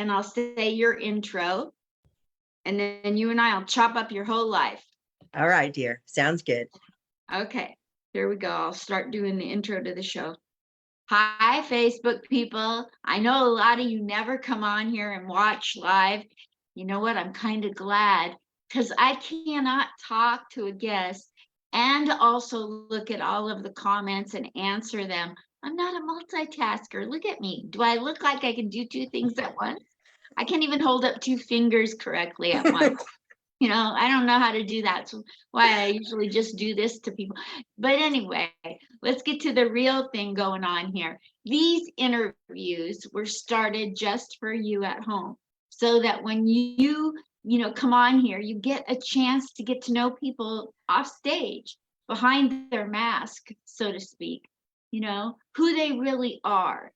and I'll say your intro, and then you and I'll chop up your whole life. All right, dear. Sounds good. Okay, here we go. I'll start doing the intro to the show. Hi, Facebook people. I know a lot of you never come on here and watch live. You know what? I'm kind of glad because I cannot talk to a guest and also look at all of the comments and answer them. I'm not a multitasker. Look at me. Do I look like I can do two things at once? I can't even hold up two fingers correctly at once. I don't know how to do that. So why I usually just do this to people. But anyway, let's get to the real thing going on here. These interviews were started just for you at home, so that when you come on here, you get a chance to get to know people off stage, behind their mask, so to speak, who they really are,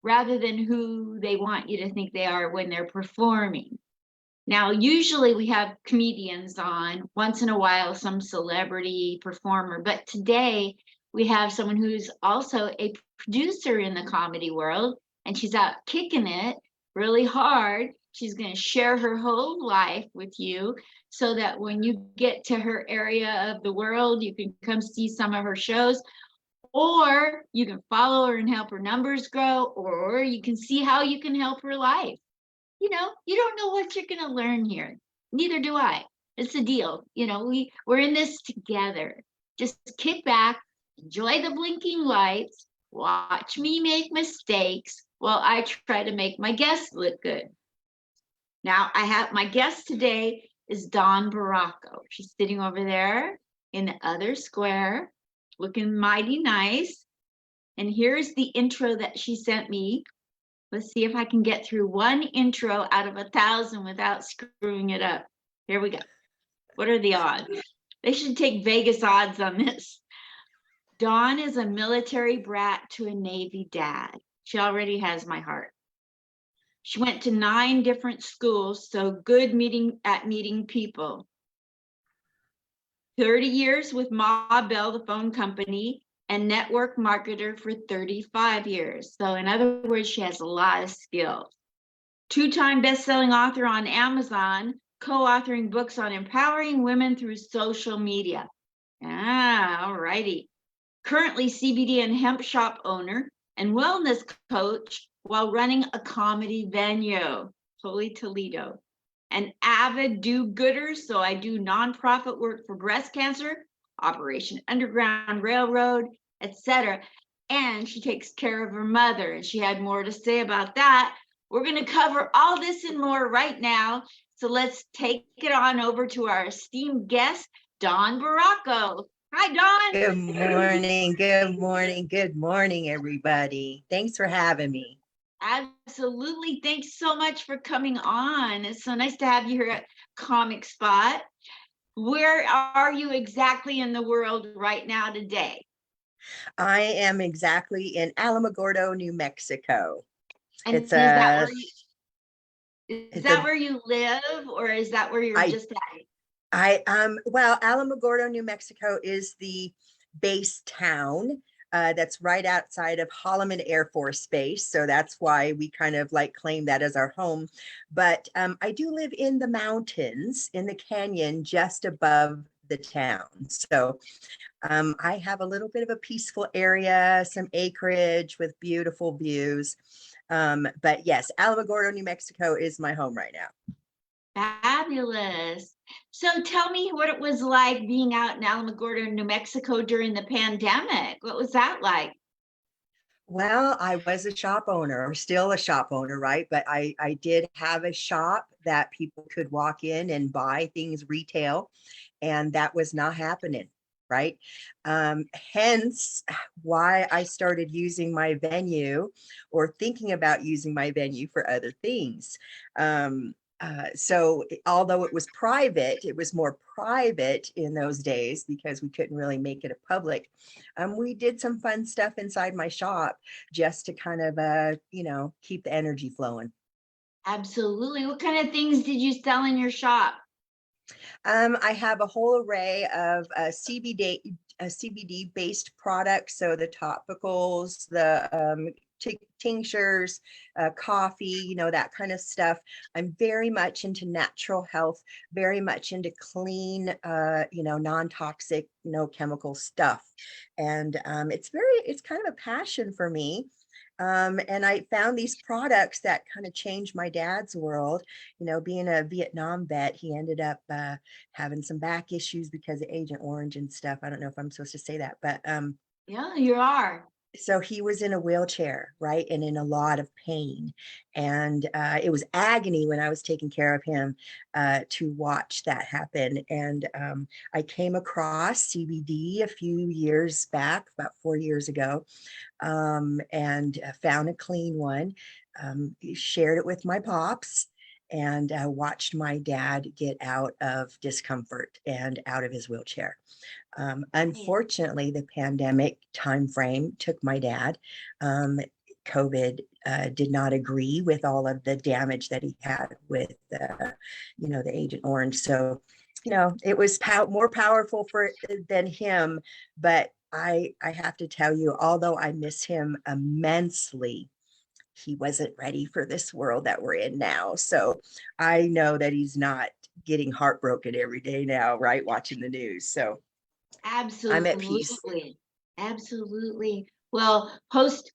rather than who they want you to think they are when they're performing. Now, usually we have comedians on, once in a while, some celebrity performer, but today we have someone who's also a producer in the comedy world, and she's out kicking it really hard. She's going to share her whole life with you so that when you get to her area of the world, you can come see some of her shows, or you can follow her and help her numbers grow, or you can see how you can help her life. You don't know what you're going to learn here. Neither do I. It's a deal. We're in this together. Just kick back, enjoy the blinking lights, watch me make mistakes while I try to make my guests look good. Now, I have my guest today is Dawn Barraco. She's sitting over there in the other square, looking mighty nice. And here's the intro that she sent me. Let's see if I can get through one intro out of 1,000 without screwing it up. Here we go. What are the odds? They should take Vegas odds on this. Dawn is a military brat to a Navy dad. She already has my heart. She went to 9 different schools, so good meeting people. 30 years with Ma Bell, the phone company, and network marketer for 35 years. So in other words, she has a lot of skills. 2-time best-selling author on Amazon, co-authoring books on empowering women through social media. All righty. Currently CBD and hemp shop owner and wellness coach while running a comedy venue, Holy Toledo. An avid do-gooder, so I do nonprofit work for breast cancer, Operation Underground Railroad, etc. And she takes care of her mother, and she had more to say about that. We're going to cover all this and more right now. So let's take it on over to our esteemed guest, Dawn Barraco. Hi, Dawn. Good morning. Good morning. Good morning, everybody. Thanks for having me. Absolutely. Thanks so much for coming on. It's so nice to have you here at Comic Spot. Where are you exactly in the world right now today? I am exactly in Alamogordo, New Mexico. And It's is that a, where you live, or is that where you're just at? Well, Alamogordo, New Mexico is the base town. That's right outside of Holloman Air Force Base. So that's why we kind of like claim that as our home. But I do live in the mountains, in the canyon just above the town. So I have a little bit of a peaceful area, some acreage with beautiful views. But yes, Alamogordo, New Mexico is my home right now. Fabulous. So tell me what it was like being out in Alamogordo, New Mexico during the pandemic. What was that like? Well, I was a shop owner. I'm still a shop owner, right? But I did have a shop that people could walk in and buy things retail, and that was not happening, right? Hence why I started using my venue or thinking about using my venue for other things. So although it was private, it was more private in those days because we couldn't really make it a public. We did some fun stuff inside my shop just to kind of, keep the energy flowing. Absolutely. What kind of things did you sell in your shop? I have a whole array of CBD based products. So the topicals, the tinctures, coffee, that kind of stuff. I'm very much into natural health, very much into clean, non-toxic, no chemical stuff. And it's kind of a passion for me. And I found these products that kind of changed my dad's world. Being a Vietnam vet, he ended up having some back issues because of Agent Orange and stuff. I don't know if I'm supposed to say that, but Yeah, you are. so he was in a wheelchair, right, and in a lot of pain. And it was agony when I was taking care of him, to watch that happen. And I came across CBD a few years back, about 4 years ago, and found a clean one. Shared it with my pops, and watched my dad get out of discomfort and out of his wheelchair. Right. Unfortunately, the pandemic timeframe took my dad. Um, COVID did not agree with all of the damage that he had with, the Agent Orange. So, it was more powerful than him. But I have to tell you, although I miss him immensely, he wasn't ready for this world that we're in now. So I know that he's not getting heartbroken every day now, right? Watching the news. So I'm at peace. Absolutely. Absolutely. Well, post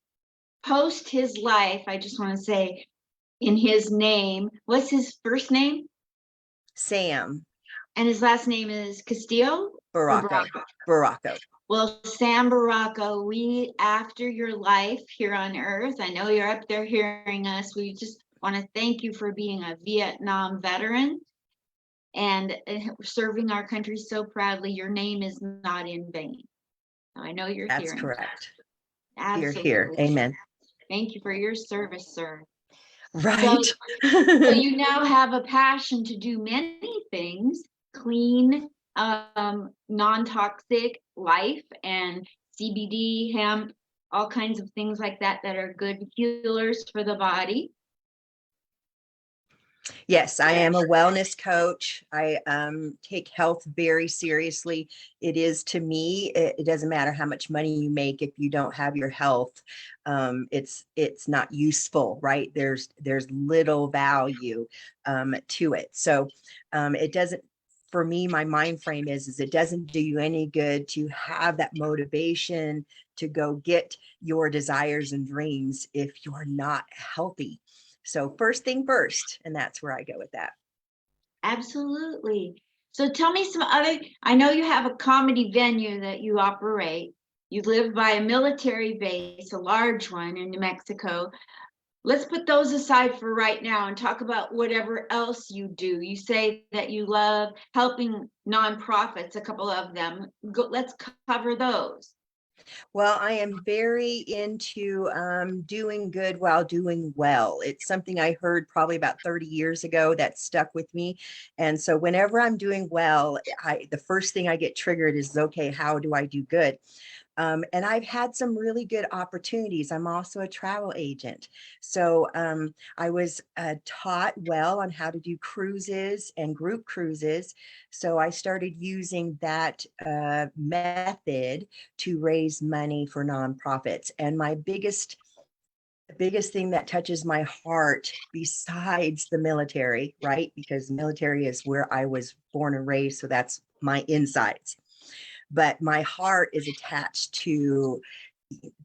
his life, I just want to say in his name, what's his first name? Sam And his last name is Castillo or Barraco. Barraco? Barraco. Well, Sam Barraco, we, after your life here on Earth, I know you're up there hearing us. We just want to thank you for being a Vietnam veteran and serving our country so proudly. Your name is not in vain. I know you're That's hearing. correct. Here, here. Absolutely. Amen. Thank you for your service, sir. So, Right. so you now have a passion to do many things, clean, non-toxic life and CBD, hemp, all kinds of things like that that are good healers for the body. Yes, I am a wellness coach. I take health very seriously. It is, to me, it doesn't matter how much money you make if you don't have your health. It's not useful, right? There's little value to it. So it doesn't. For me, my mind frame is it doesn't do you any good to have that motivation to go get your desires and dreams if you're not healthy. So first thing first, and that's where I go with that. Absolutely. So tell me some other, I know you have a comedy venue that you operate. You live by a military base, a large one in New Mexico. Let's put those aside for right now and talk about whatever else you do. You say that you love helping nonprofits, a couple of them. Let's cover those. Well, I am very into doing good while doing well. It's something I heard probably about 30 years ago that stuck with me. And so whenever I'm doing well, the first thing I get triggered is, okay, how do I do good? And I've had some really good opportunities. I'm also a travel agent. So I was taught well on how to do cruises and group cruises. So I started using that method to raise money for nonprofits. And my biggest thing that touches my heart besides the military, right? Because military is where I was born and raised. So that's my insides, but my heart is attached to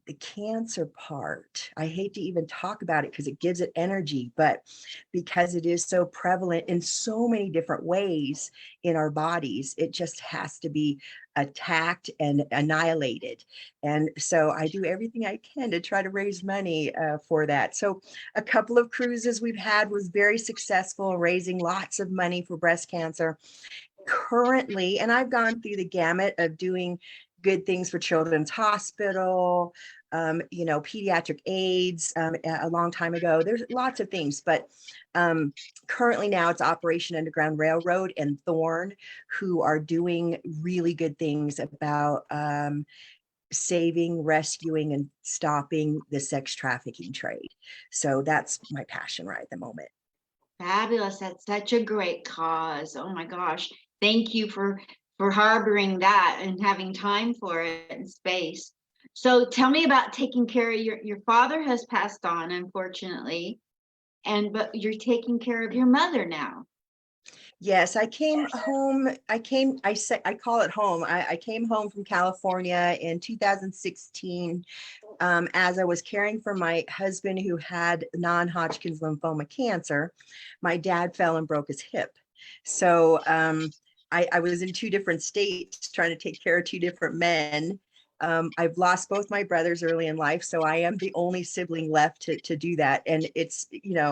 the cancer part. I hate to even talk about it because it gives it energy, but because it is so prevalent in so many different ways in our bodies, it just has to be attacked and annihilated. And so I do everything I can to try to raise money for that. So a couple of cruises we've had was very successful, raising lots of money for breast cancer currently. And I've gone through the gamut of doing good things for Children's Hospital, pediatric AIDS a long time ago. There's lots of things, but currently now it's Operation Underground Railroad and Thorn, who are doing really good things about saving, rescuing, and stopping the sex trafficking trade. So that's my passion right at the moment. Fabulous. That's such a great cause. Oh my gosh. Thank you for harboring that and having time for it and space. So tell me about taking care of your father has passed on, unfortunately, but you're taking care of your mother now. Yes, I came home. I call it home. I came home from California in 2016, as I was caring for my husband who had non-Hodgkin's lymphoma cancer. My dad fell and broke his hip. So I was in two different states trying to take care of two different men. I've lost both my brothers early in life, so I am the only sibling left to do that. And it's,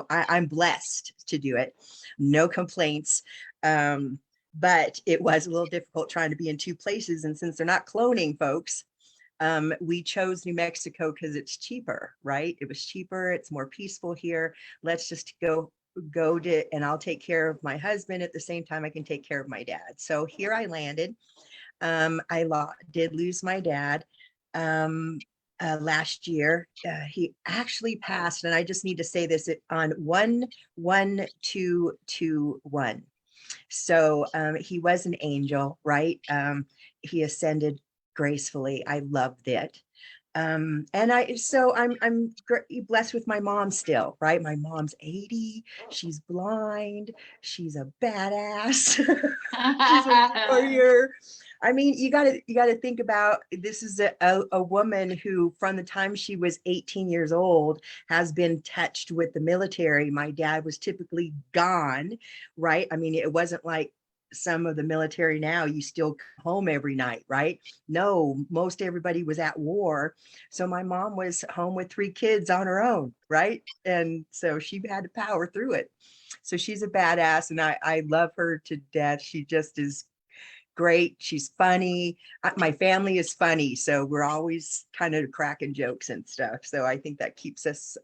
I'm blessed to do it. No complaints. Um, but it was a little difficult trying to be in two places. And since they're not cloning folks, we chose New Mexico because it's cheaper, right? It was cheaper. It's more peaceful here. Let's just go to, and I'll take care of my husband at the same time I can take care of my dad. So here I landed. Did lose my dad last year. He actually passed, and I just need to say this on 1/1/2/2/1. So he was an angel, right? He ascended gracefully. I loved it. I'm blessed with my mom still, right? My mom's 80. She's blind. She's a badass. She's a warrior. I mean, you gotta think about, this is a woman who from the time she was 18 years old has been touched with the military. My dad was typically gone, right? I mean, it wasn't like some of the military now, you still come home every night, right? No, most everybody was at war. So my mom was home with three kids on her own, right? And so she had to power through it. So she's a badass, and I love her to death. She just is great. She's funny. My family is funny, so we're always kind of cracking jokes and stuff. So I think that keeps us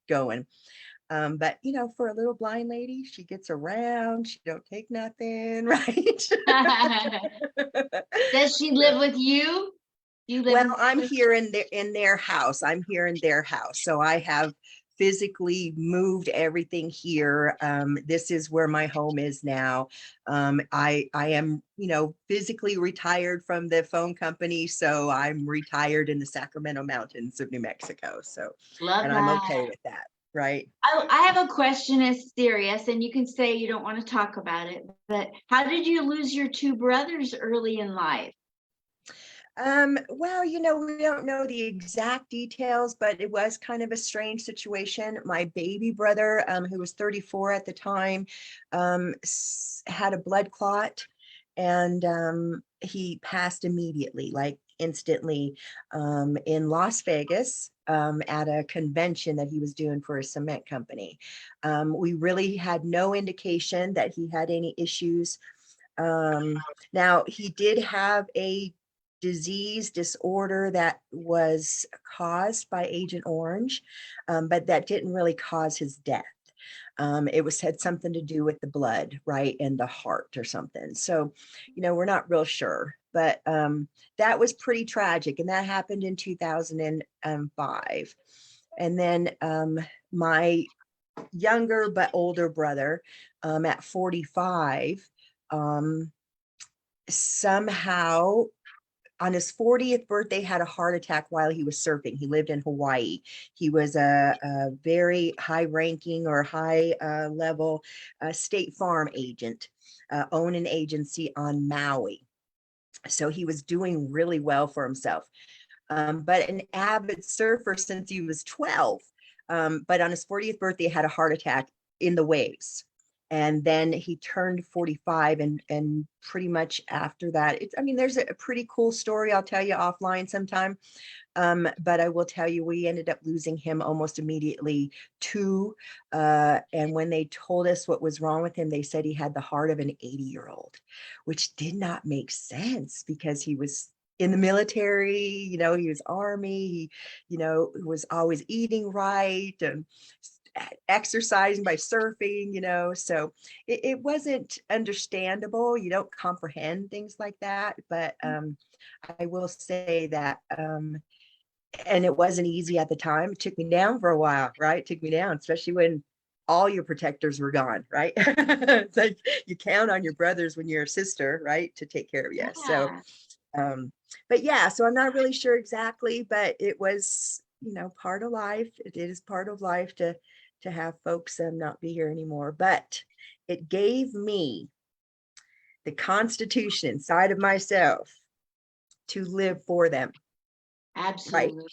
going. But for a little blind lady, she gets around. She don't take nothing, right? Does she live with you? You live Well, in I'm here in their house. I'm here in their house. So I have physically moved everything here. This is where my home is now. I am, physically retired from the phone company. So I'm retired in the Sacramento Mountains of New Mexico. So, Love and I'm that. okay with that. Right. I have a question that's serious, and you can say you don't want to talk about it, but how did you lose your two brothers early in life? Well, we don't know the exact details, but it was kind of a strange situation. My baby brother, who was 34 at the time, had a blood clot, and he passed immediately, like instantly, in Las Vegas, at a convention that he was doing for a cement company. We really had no indication that he had any issues. Now, he did have a disorder that was caused by Agent Orange, but that didn't really cause his death. Had something to do with the blood, right, and the heart or something. So, we're not real sure, but that was pretty tragic, and that happened in 2005. And then my younger but older brother, at 45, somehow on his 40th birthday had a heart attack while he was surfing. He lived in Hawaii. He was a very high ranking or high level State Farm agent, own an agency on Maui. So he was doing really well for himself, but an avid surfer since he was 12. But on his 40th birthday had a heart attack in the waves. And then he turned 45, and pretty much after that, there's a pretty cool story I'll tell you offline sometime. But I will tell you, we ended up losing him almost immediately too. And when they told us what was wrong with him, they said he had the heart of an 80-year-old, which did not make sense because he was in the military, he was Army, was always eating right and exercising by surfing, so it wasn't understandable. You don't comprehend things like that, but I will say that and it wasn't easy at the time. It took me down for a while, right? It took me down, especially when all your protectors were gone, right? It's like you count on your brothers when you're a sister, right, to take care of you. So Yeah. But yeah, so I'm not really sure exactly, but it was, part of life. It is part of life to have folks not be here anymore. But it gave me the constitution inside of myself to live for them. Right. Absolutely.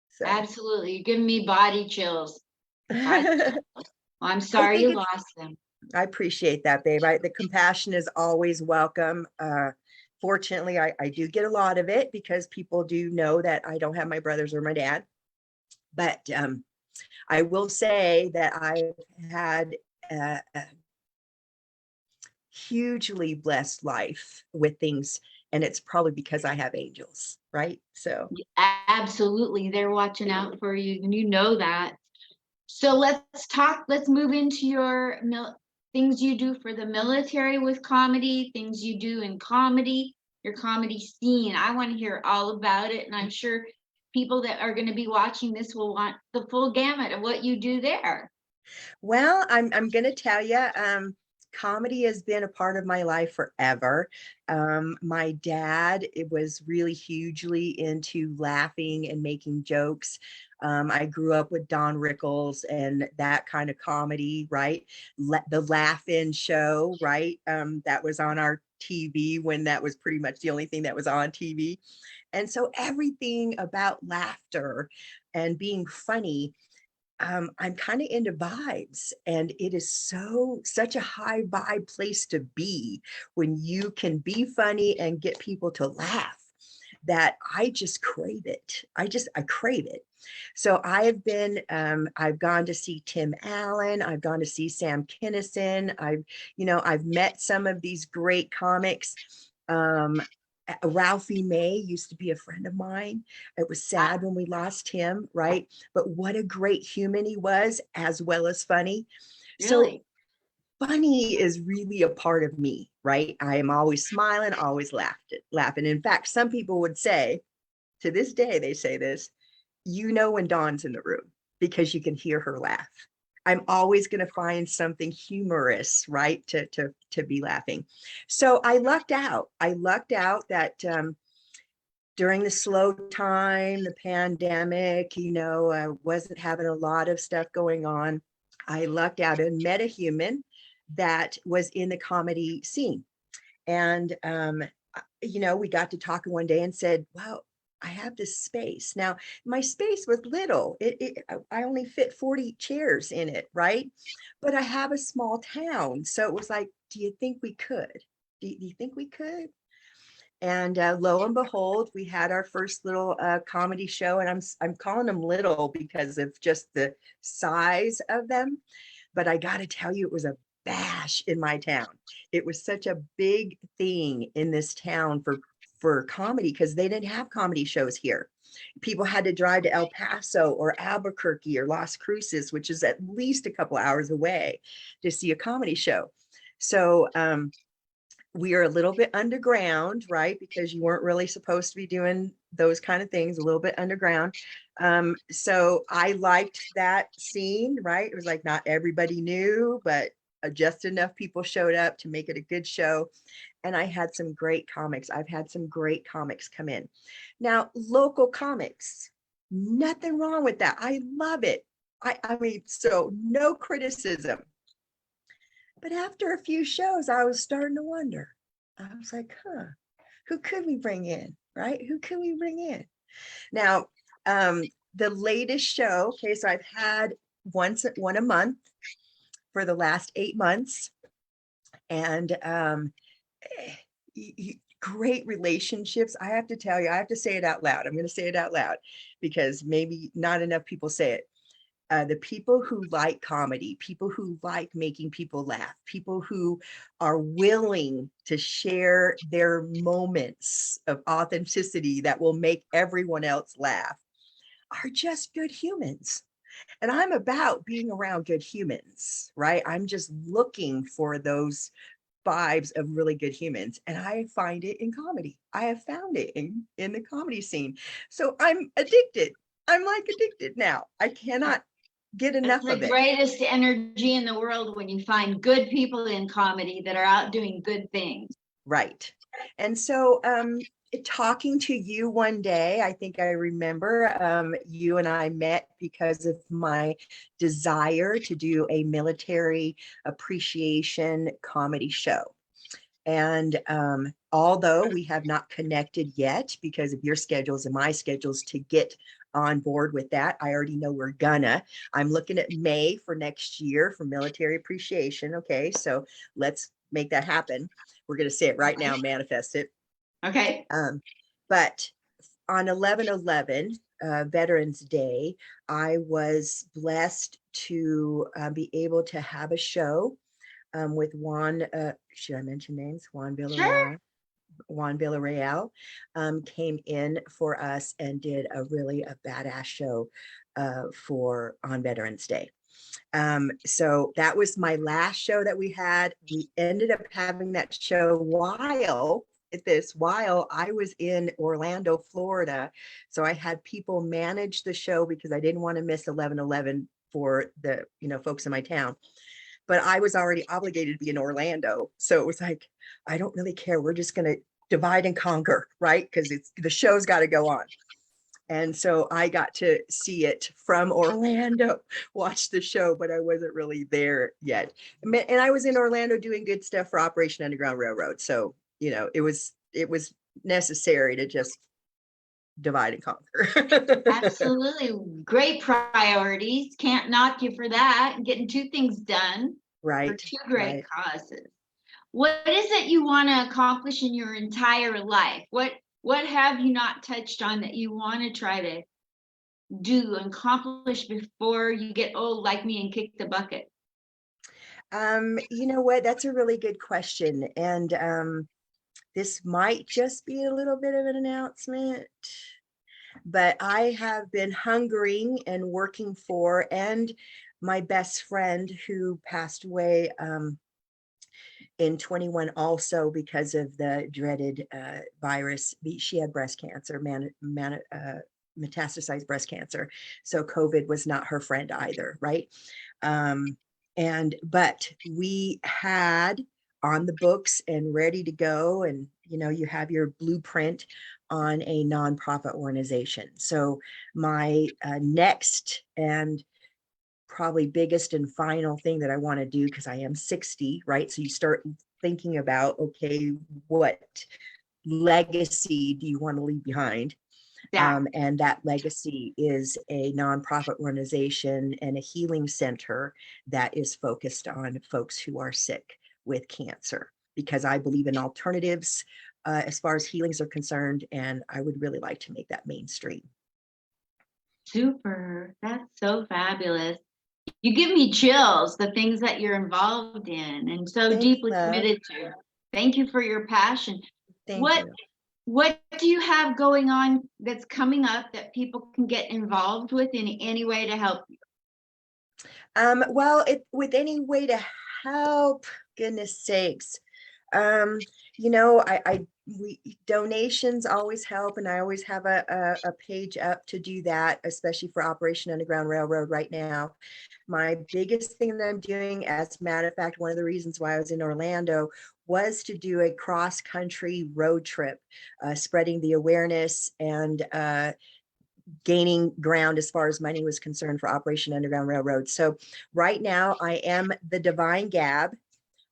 So Absolutely. You're giving me body chills. Body I chills. I'm sorry think you it's lost them. I appreciate that, babe. The compassion is always welcome. Fortunately, I do get a lot of it because people do know that I don't have my brothers or my dad. But I will say that I've had a hugely blessed life with things, and it's probably because I have angels, right? So, Absolutely. They're watching out for you, and you know that. So let's move into your things you do for the military with comedy, things you do in comedy, your comedy scene. I want to hear all about it. And I'm sure people that are going to be watching this will want the full gamut of what you do there. well, I'm gonna tell you, comedy has been a part of my life forever. My dad, it was really hugely into laughing and making jokes. I grew up with Don Rickles and that kind of comedy, right? The Laugh-In show, right? That was on our TV when that was pretty much the only thing that was on TV. And so everything about laughter and being funny, I'm kind of into vibes, and it is such a high vibe place to be when you can be funny and get people to laugh, that I just crave it. I crave it. So I've gone to see Tim Allen, I've gone to see Sam Kinison, I've met some of these great comics. Um, Ralphie May used to be a friend of mine. It was I, sad when we lost him, right? But what a great human he was, as well as funny. So really, funny is really a part of me, right? I am always smiling, always laughing. In fact, some people would say, to this day, they say this, when Dawn's in the room because you can hear her laugh. I'm always going to find something humorous, right? To be laughing. So I lucked out. I lucked out that during the slow time, the pandemic, I wasn't having a lot of stuff going on. I lucked out and met a human that was in the comedy scene. And, we got to talking one day and said, wow, I have this space. Now, my space was little. I only fit 40 chairs in it, right? But I have a small town. So it was like, do you think we could? Do you think we could? And lo and behold, we had our first little comedy show, and I'm calling them little because of just the size of them. But I got to tell you, it was a bash in my town. It was such a big thing in this town for comedy because they didn't have comedy shows here. People had to drive to El Paso or Albuquerque or Las Cruces, which is at least a couple hours away, to see a comedy show. So we are a little bit underground, right? Because you weren't really supposed to be doing those kind of things, a little bit underground. So I liked that scene, right? It was like not everybody knew, but just enough people showed up to make it a good show. And I had some great comics. I've had some great comics come in. Now, local comics, nothing wrong with that. I love it. I mean, so no criticism. But after a few shows, I was starting to wonder. I was like, who could we bring in? Right? Who could we bring in? Now, the latest show, okay, so I've had one a month for the last 8 months. And great relationships. I have to tell you, I have to say it out loud. I'm going to say it out loud because maybe not enough people say it. The people who like comedy, people who like making people laugh, people who are willing to share their moments of authenticity that will make everyone else laugh are just good humans. And I'm about being around good humans, right? I'm just looking for those vibes of really good humans. And I find it in comedy. I have found it in the comedy scene. So I'm addicted. I'm like addicted now. I cannot get it's enough the of it. greatest energy in the world when you find good people in comedy that are out doing good things. Right. And so, talking to you one day, I think I remember you and I met because of my desire to do a military appreciation comedy show. And although we have not connected yet because of your schedules and my schedules to get on board with that, I already know we're gonna. I'm looking at May for next year for military appreciation. Okay, so let's make that happen. We're gonna say it right now, manifest it. Okay. Um, but on 11/11, Veterans Day, I was blessed to be able to have a show with Juan, should I mention names? Juan Sure. Villarreal. Juan Villarreal came in for us and did a badass show for on Veterans Day. So that was my last show that we had. We ended up having that show while I was in Orlando, Florida. So I had people manage the show because I didn't want to miss 11/11 for the folks in my town, but I was already obligated to be in Orlando. So it was like, I don't really care. We're just going to divide and conquer, right? Because it's the show's got to go on. And so I got to see it from Orlando, watch the show, but I wasn't really there yet. And I was in Orlando doing good stuff for Operation Underground Railroad. So, it was necessary to just divide and conquer. Absolutely. Great priorities. Can't knock you for that. Getting two things done for Right, two great right. causes. What is it you want to accomplish in your entire life? What have you not touched on that you want to try to do and accomplish before you get old like me and kick the bucket? You know what? That's a really good question. And this might just be a little bit of an announcement, but I have been hungering and working for, and my best friend who passed away in 21 also because of the dreaded virus. She had breast cancer, metastasized breast cancer. So COVID was not her friend either, right? Um, but we had on the books and ready to go, and you have your blueprint on a nonprofit organization. So my next and probably biggest and final thing that I want to do, because I am 60, right? So you start thinking about, okay, what legacy do you want to leave behind? That And that legacy is a nonprofit organization and a healing center that is focused on folks who are sick with cancer, because I believe in alternatives as far as healings are concerned. And I would really like to make that mainstream. super. That's so fabulous. You give me chills, the things that you're involved in and so Thanks, deeply love. committed to. Thank you for your passion. Thank What you. what do you have going on that's coming up that people can get involved with in any way to help you? Well, with any way to help, goodness sakes. Um, we donations always help, and I always have a page up to do that, especially for Operation Underground Railroad right now. My biggest thing that I'm doing, as a matter of fact, one of the reasons why I was in Orlando was to do a cross-country road trip, spreading the awareness and gaining ground as far as money was concerned for Operation Underground Railroad. So right now I am the Divine Gab.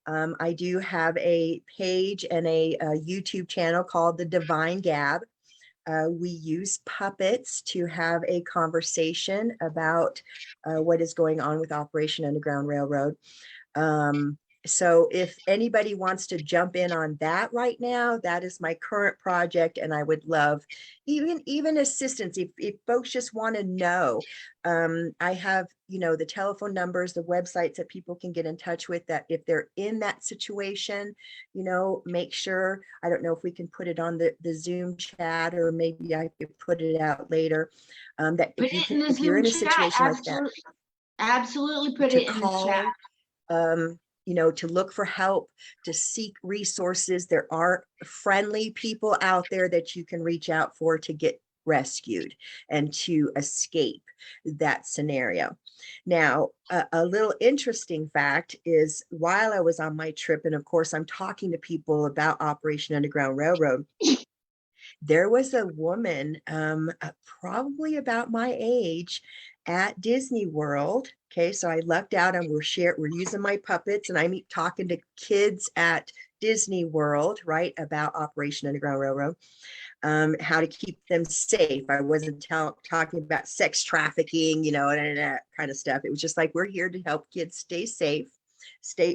I do have a page and a YouTube channel called the Divine Gab. We use puppets to have a conversation about what is going on with Operation Underground Railroad. Um, so if anybody wants to jump in on that right now, that is my current project, and I would love even assistance if folks just want to know. I have the telephone numbers, the websites that people can get in touch with, that if they're in that situation, make sure. I don't know if we can put it on the Zoom chat, or maybe I could put it out later. That Put it in the if you're Zoom in a chat. situation like that, Absolutely. Absolutely put to it in the chat. call, to look for help, to seek resources. There are friendly people out there that you can reach out for to get rescued and to escape that scenario. Now, a little interesting fact is while I was on my trip, and of course, I'm talking to people about Operation Underground Railroad, there was a woman, probably about my age, at Disney World. Okay, so I lucked out and we're using my puppets, and I'm talking to kids at Disney World, right, about Operation Underground Railroad, how to keep them safe. I wasn't talking about sex trafficking, and that kind of stuff. It was just like, we're here to help kids stay safe,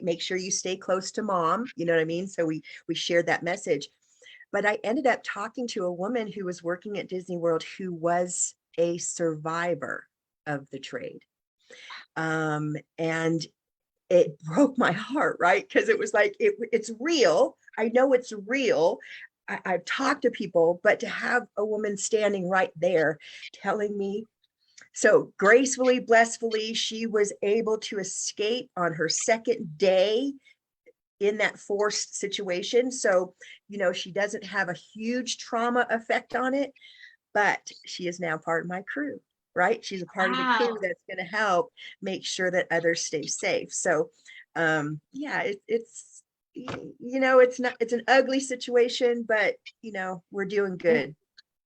make sure you stay close to mom. You know what I mean? So we shared that message. But I ended up talking to a woman who was working at Disney World who was a survivor of the trade. And it broke my heart, right? Because it was like, it's real. I know it's real. I've talked to people, but to have a woman standing right there telling me, so gracefully, blissfully, she was able to escape on her second day in that forced situation. So, she doesn't have a huge trauma effect on it, but she is now part of my crew, right? She's a part of the crew Wow. that's going to help make sure that others stay safe. So, yeah, it's an ugly situation, but we're doing good.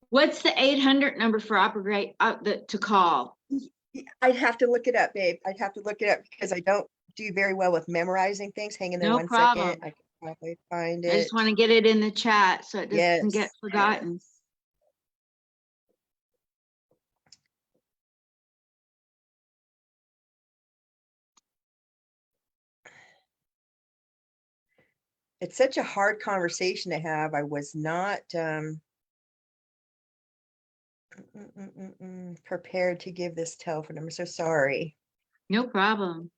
What's the 800 number for operate to call? I'd have to look it up, babe. I'd have to look it up because I don't do very well with memorizing things. Hang in there No 1 second. problem. I can probably find I just it. want to get it in the chat so it doesn't get Yes. forgotten. It's such a hard conversation to have. I was not prepared to give this telephone number. So sorry. No problem.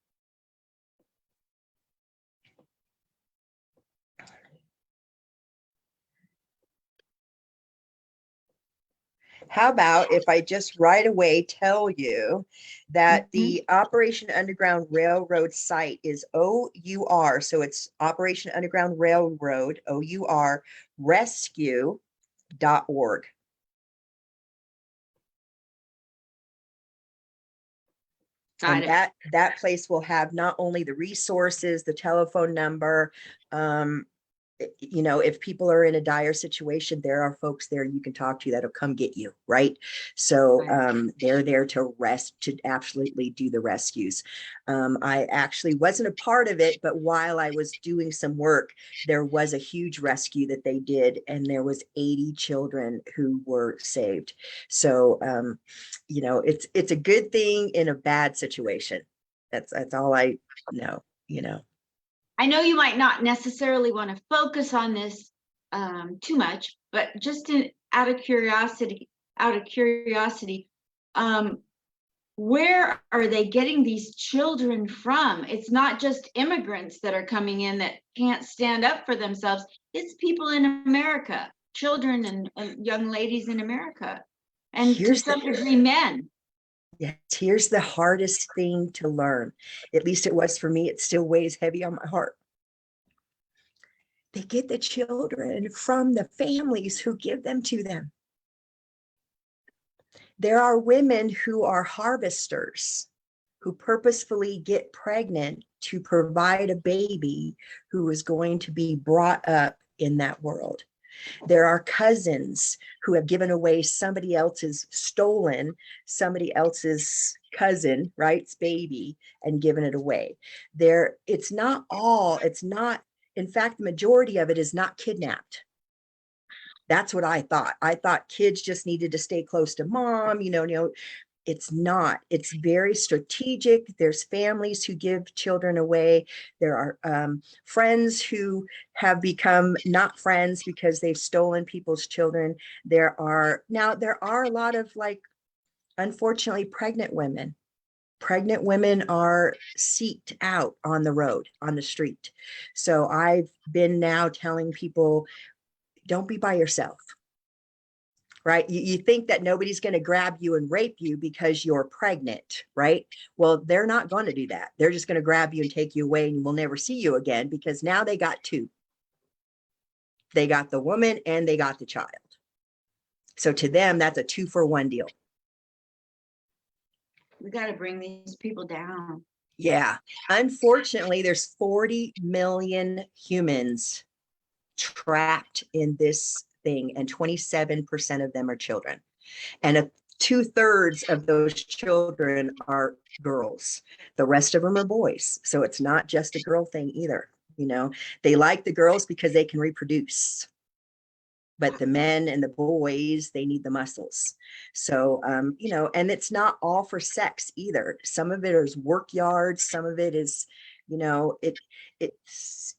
How about if I just right away tell you that the Operation Underground Railroad site is OUR. So it's Operation Underground Railroad, OUR, rescue.org. Got And it. that place will have not only the resources, the telephone number, if people are in a dire situation, there are folks there you can talk to that'll come get you, right? So Right. they're there to absolutely do the rescues. I actually wasn't a part of it, but while I was doing some work, there was a huge rescue that they did, and there was 80 children who were saved. So it's a good thing in a bad situation. That's all I know. I know you might not necessarily want to focus on this too much, but just out of curiosity, um, where are they getting these children from? It's not just immigrants that are coming in that can't stand up for themselves. It's people in America, children and young ladies in America, and to Here's the some degree, men. Yes, here's the hardest thing to learn. At least it was for me. It still weighs heavy on my heart. They get the children from the families who give them to them. There are women who are harvesters who purposefully get pregnant to provide a baby who is going to be brought up in that world. There are cousins who have given away stolen somebody else's cousin, right's baby, and given it away. It's not, in fact, the majority of it is not kidnapped. That's what I thought. I thought kids just needed to stay close to mom, it's not. It's very strategic. There's families who give children away. There are friends who have become not friends because they've stolen people's children. There are a lot of, like, unfortunately, pregnant women. Pregnant women are seeked out on the road, on the street. So I've been now telling people, don't be by yourself. Right? You think that nobody's going to grab you and rape you because you're pregnant, right? Well, they're not going to do that. They're just going to grab you and take you away, and we'll never see you again, because now they got two. They got the woman and they got the child. So to them, that's a 2-for-1 deal. We got to bring these people down. Yeah. Unfortunately, there's 40 million humans trapped in this thing, and 27% of them are children. And 2/3 of those children are girls. The rest of them are boys. So it's not just a girl thing either. They like the girls because they can reproduce, but the men and the boys, they need the muscles. So and it's not all for sex either. Some of it is work yards, some of it is, it's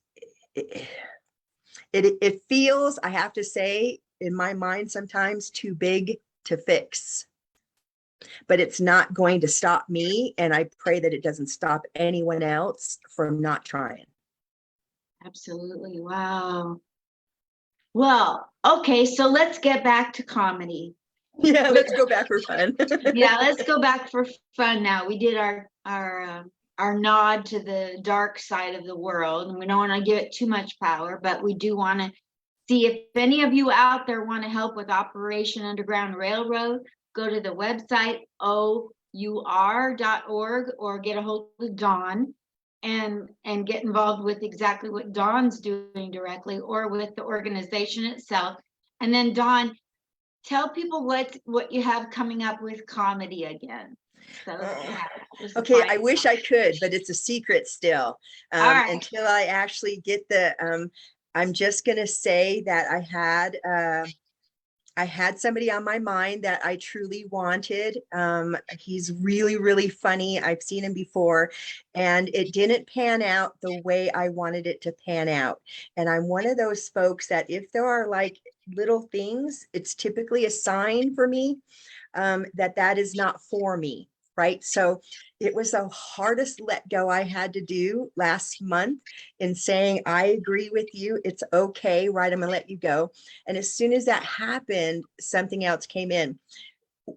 it, it feels, I have to say, in my mind sometimes too big to fix, but it's not going to stop me, and I pray that it doesn't stop anyone else from not trying. Absolutely. Wow. Well, okay, so let's get back to comedy. Yeah, let's go back for fun. Yeah, let's go back for fun now. We did our nod to the dark side of the world, and we don't want to give it too much power, but we do want to see if any of you out there want to help with Operation Underground Railroad. Go to the website our.org or get a hold of Dawn and get involved with exactly what Dawn's doing directly or with the organization itself. And then Dawn, tell people what you have coming up with comedy again. So yeah, okay, I wish I could, but it's a secret still. All right. Until I actually get the I'm just gonna say that I had somebody on my mind that I truly wanted. He's really, really funny. I've seen him before, and it didn't pan out the way I wanted it to pan out. And I'm one of those folks that if there are like little things, it's typically a sign for me that is not for me. Right. So it was the hardest let go I had to do last month in saying, I agree with you. It's okay. Right. I'm going to let you go. And as soon as that happened, something else came in.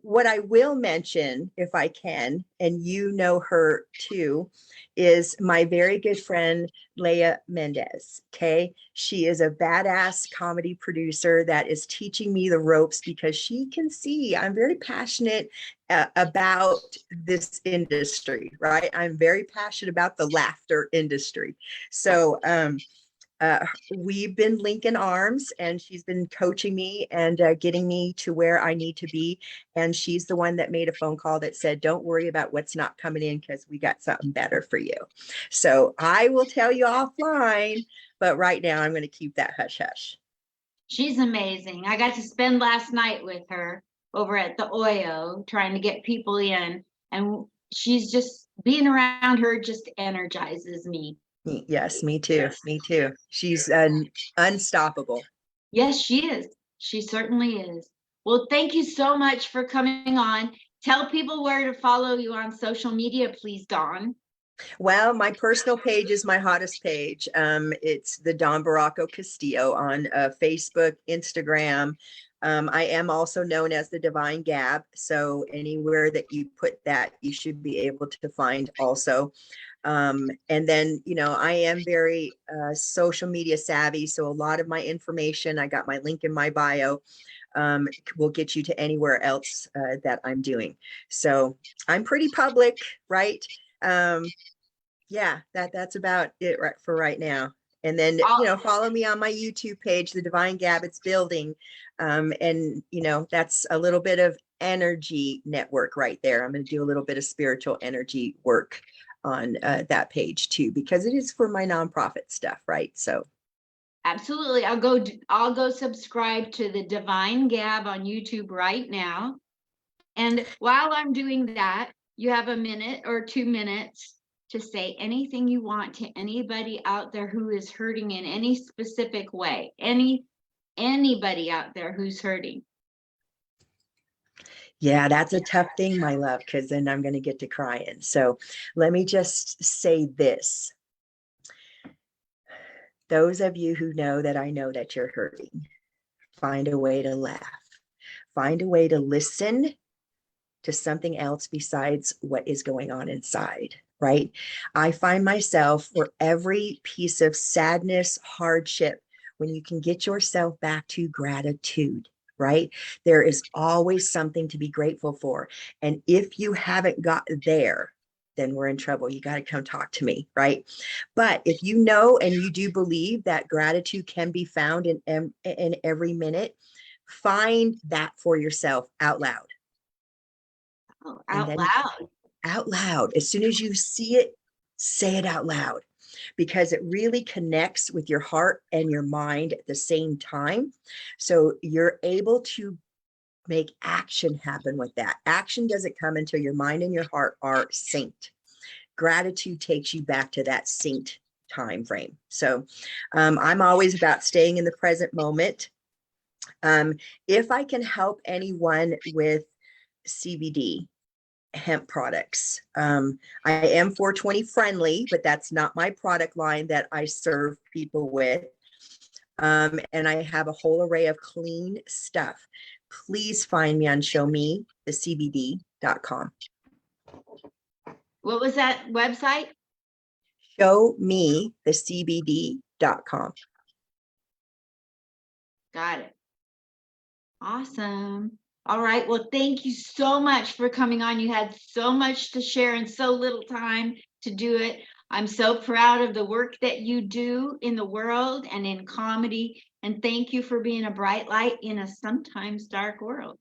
What I will mention, if I can, and you know her too, is my very good friend, Leah Mendez. Okay. She is a badass comedy producer that is teaching me the ropes because she can see I'm very passionate about this industry, right? I'm very passionate about the laughter industry. So, we've been linking arms, and she's been coaching me and getting me to where I need to be. And she's the one that made a phone call that said, don't worry about what's not coming in because we got something better for you. So I will tell you offline, but right now I'm going to keep that hush hush. She's amazing. I got to spend last night with her over at the Oyo trying to get people in, and she's just being around her just energizes me. Yes, me too. Me too. She's unstoppable. Yes, she is. She certainly is. Well, thank you so much for coming on. Tell people where to follow you on social media, please, Dawn. Well, my personal page is my hottest page. It's the Don Barraco Castillo on Facebook, Instagram. I am also known as the Divine Gab. So anywhere that you put that, you should be able to find also. And then, I am very social media savvy. So a lot of my information, I got my link in my bio, will get you to anywhere else that I'm doing. So I'm pretty public, right? Yeah, that's about it right for right now. And then, follow me on my YouTube page, The Divine Gab. It's building. And, that's a little bit of energy network right there. I'm going to do a little bit of spiritual energy work on that page too, because it is for my nonprofit stuff, right? So absolutely. I'll go subscribe to the Divine Gab on YouTube right now. And while I'm doing that, you have a minute or 2 minutes to say anything you want to anybody out there who is hurting in any specific way. Anybody out there who's hurting. yeah, that's a tough thing, my love, because then I'm going to get to crying. So let me just say this. Those of you who know that I know that you're hurting, find a way to laugh. Find a way to listen to something else besides what is going on inside, right? I find myself for every piece of sadness, hardship, when you can get yourself back to gratitude, right? There is always something to be grateful for. And if you haven't got there, then we're in trouble. You got to come talk to me, right? But if you know and you do believe that gratitude can be found in every minute, find that for yourself out loud. Oh, And out then loud. out loud, as soon as you see it, say it out loud, because it really connects with your heart and your mind at the same time. So you're able to make action happen with that. Action doesn't come until your mind and your heart are synced. Gratitude takes you back to that synced time frame. So I'm always about staying in the present moment. If I can help anyone with CBD, hemp products. I am 420 friendly, but that's not my product line that I serve people with. And I have a whole array of clean stuff. Please find me on showmethecbd.com. What was that website? Showmethecbd.com. Got it. Awesome. All right. Well, thank you so much for coming on. You had so much to share and so little time to do it. I'm so proud of the work that you do in the world and in comedy. And thank you for being a bright light in a sometimes dark world.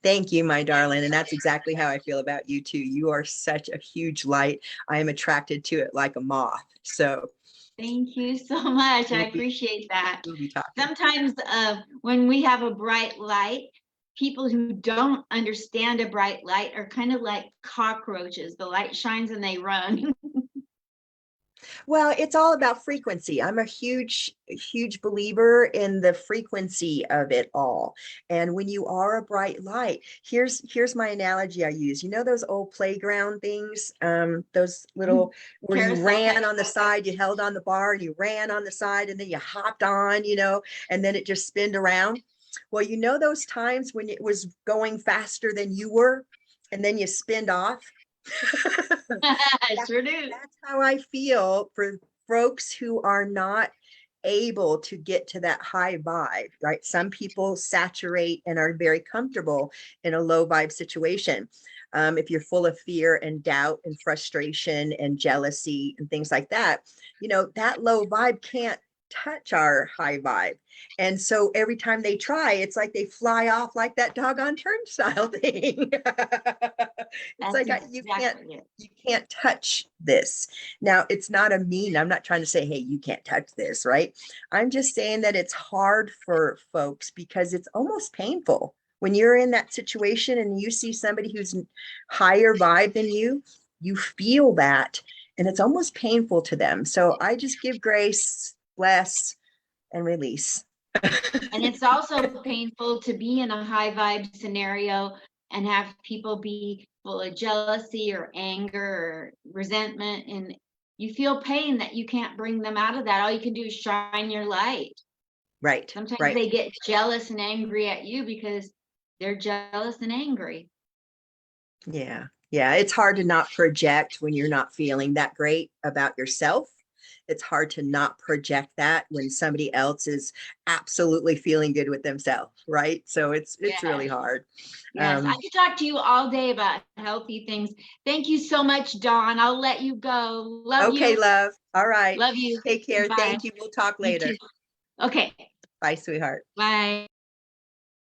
Thank you, my darling. And that's exactly how I feel about you too. You are such a huge light. I am attracted to it like a moth. So thank you so much. I we'll be, appreciate that. we'll be talking. Sometimes when we have a bright light, people who don't understand a bright light are kind of like cockroaches. The light shines and they run. Well, it's all about frequency. I'm a huge believer in the frequency of it all. And when you are a bright light, here's my analogy I use. You know those old playground things, those little where you Carousel ran type. on the side, you held on the bar, you ran on the side, and then you hopped on, and then it just spinned around. Well, you know those times when it was going faster than you were, and then you spinned off. I sure do. That's how I feel for folks who are not able to get to that high vibe, right? Some people saturate and are very comfortable in a low vibe situation. If you're full of fear and doubt and frustration and jealousy and things like that, that low vibe can't touch our high vibe. And so every time they try, it's like they fly off like that doggone turnstile thing. It's That's like exactly it. you can't touch this. Now, it's not a mean, I'm not trying to say, hey, you can't touch this, right? I'm just saying that it's hard for folks because it's almost painful when you're in that situation and you see somebody who's higher vibe than you feel that, and it's almost painful to them. So I just give grace, bless, and release. And it's also painful to be in a high vibe scenario and have people be full of jealousy or anger or resentment. And you feel pain that you can't bring them out of that. All you can do is shine your light. Right, Sometimes right. they get jealous and angry at you because they're jealous and angry. Yeah. Yeah. It's hard to not project when you're not feeling that great about yourself. It's hard to not project that when somebody else is absolutely feeling good with themselves, right? So it's really Yes. hard. Yes, I could talk to you all day about healthy things. Thank you so much, Dawn. I'll let you go. Love Okay, you. love. All right. Love you. Take care. Bye. Thank you. We'll talk You later. too. Okay. Bye, sweetheart. Bye.